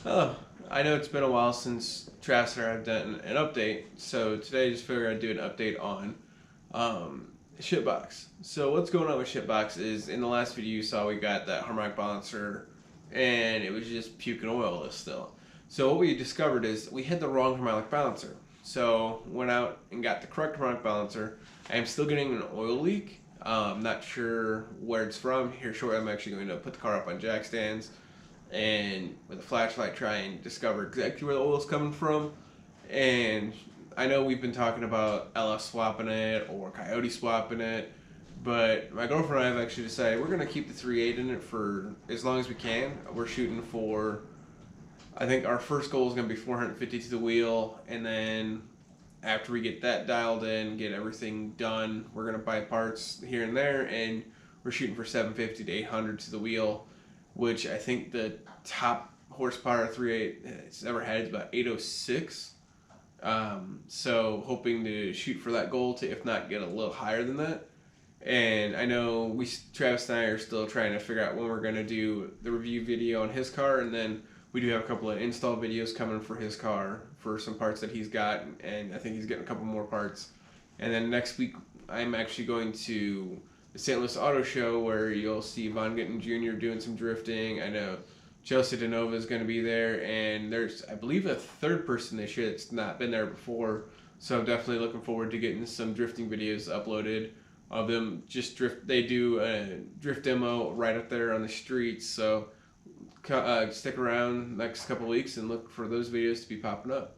Oh, I know it's been a while since Travis and I have done an update, so today I just figured I'd do an update on Shitbox. So what's going on with Shitbox is in the last video you saw we got that harmonic balancer and it was just puking oilless still. So what we discovered is we had the wrong harmonic balancer. So went out and got the correct harmonic balancer. I am still getting an oil leak. I'm not sure where it's from. Here shortly I'm actually going to put the car up on jack stands and with a flashlight try and discover exactly where the oil is coming from. And I know we've been talking about LF swapping it or Coyote swapping it, but my girlfriend and I have actually decided we're going to keep the 3.8 in it for as long as we can. We're shooting for, I think our first goal is going to be 450 to the wheel, and then after we get that dialed in, get everything done, we're going to buy parts here and there, and we're shooting for 750 to 800 to the wheel, which I think the top horsepower 3.8 it's ever had is about 806. So hoping to shoot for that goal to, if not, get a little higher than that. And I know Travis and I are still trying to figure out when we're going to do the review video on his car, and then we do have a couple of install videos coming for his car for some parts that he's got, and I think he's getting a couple more parts. And then next week, I'm actually going to the St. Louis Auto Show where you'll see Von Gittin Jr. doing some drifting. I know Chelsea DeNova is going to be there, and there's, I believe, a third person this year that's not been there before. So I'm definitely looking forward to getting some drifting videos uploaded of them just drift. They do a drift demo right up there on the streets. So stick around next couple weeks and look for those videos to be popping up.